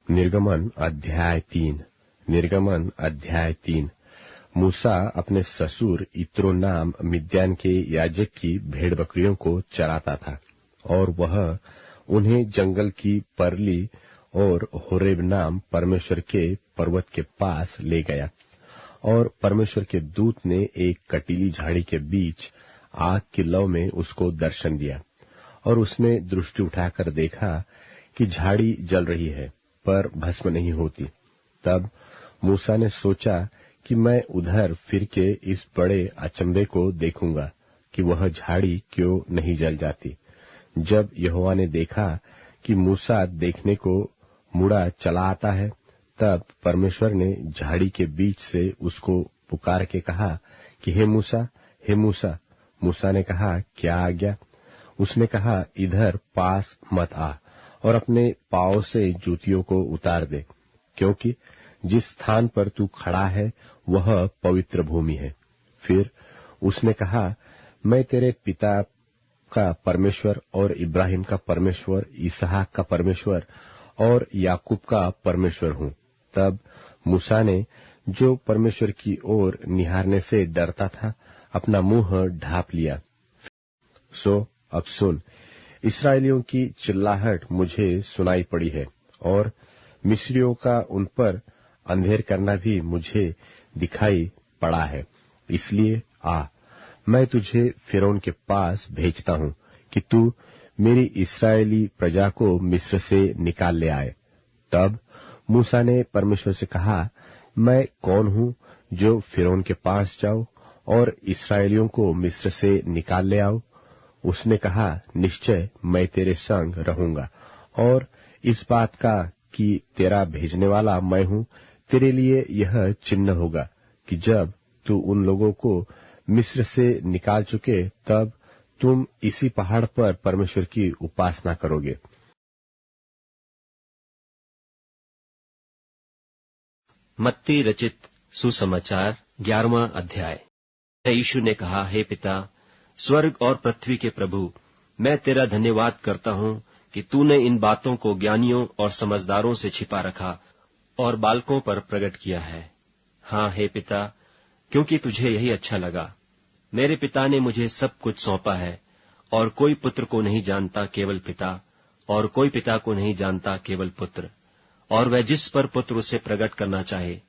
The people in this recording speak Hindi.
निर्गमन अध्याय 3। मूसा अपने ससुर इत्रो नाम मिद्यान के याजक की भेड़ बकरियों को चराता था, और वह उन्हें जंगल की परली और होरेब नाम परमेश्वर के पर्वत के पास ले गया। और परमेश्वर के दूत ने एक कटीली झाड़ी के बीच आग की लौ में उसको दर्शन दिया, और उसने दृष्टि उठाकर देखा कि झाड़ी जल रही है, पर भस्म नहीं होती। तब मूसा ने सोचा कि मैं उधर फिर के इस बड़े अचंभे को देखूंगा कि वह झाड़ी क्यों नहीं जल जाती। जब यहोवा ने देखा कि मूसा देखने को मुड़ा चला आता है, तब परमेश्वर ने झाड़ी के बीच से उसको पुकार के कहा कि हे मूसा, हे मूसा। मूसा ने कहा, क्या आज्ञा? उसने कहा, इधर पास मत आ, और अपने पांव से जूतियों को उतार दे, क्योंकि जिस स्थान पर तू खड़ा है वह पवित्र भूमि है। फिर उसने कहा, मैं तेरे पिता का परमेश्वर और इब्राहिम का परमेश्वर, इसहाक का परमेश्वर और याकूब का परमेश्वर हूं। तब मूसा ने, जो परमेश्वर की ओर निहारने से डरता था, अपना मुंह ढांप लिया। सो अब सुन, इस्राएलियों की चिल्लाहट मुझे सुनाई पड़ी है, और मिस्रियों का उन पर अंधेर करना भी मुझे दिखाई पड़ा है। इसलिए आ, मैं तुझे फिरौन के पास भेजता हूं कि तू मेरी इस्राएली प्रजा को मिस्र से निकाल ले आए। तब मूसा ने परमेश्वर से कहा, मैं कौन हूं जो फिरौन के पास जाऊं और इस्राएलियों को मिस्र से निकाल ले आऊं? उसने कहा, निश्चय मैं तेरे संग रहूंगा, और इस बात का कि तेरा भेजने वाला मैं हूं, तेरे लिए यह चिन्ह होगा कि जब तू उन लोगों को मिस्र से निकाल चुके, तब तुम इसी पहाड़ पर परमेश्वर की उपासना करोगे। मत्ती रचित सुसमाचार 11वां अध्याय। यीशु ने कहा, हे पिता, स्वर्ग और पृथ्वी के प्रभु, मैं तेरा धन्यवाद करता हूं कि तूने इन बातों को ज्ञानियों और समझदारों से छिपा रखा और बालकों पर प्रकट किया है। हाँ हे पिता, क्योंकि तुझे यही अच्छा लगा। मेरे पिता ने मुझे सब कुछ सौंपा है, और कोई पुत्र को नहीं जानता केवल पिता, और कोई पिता को नहीं जानता केवल पुत्र, और वह जिस पर पुत्र उसे प्रकट करना चाहे।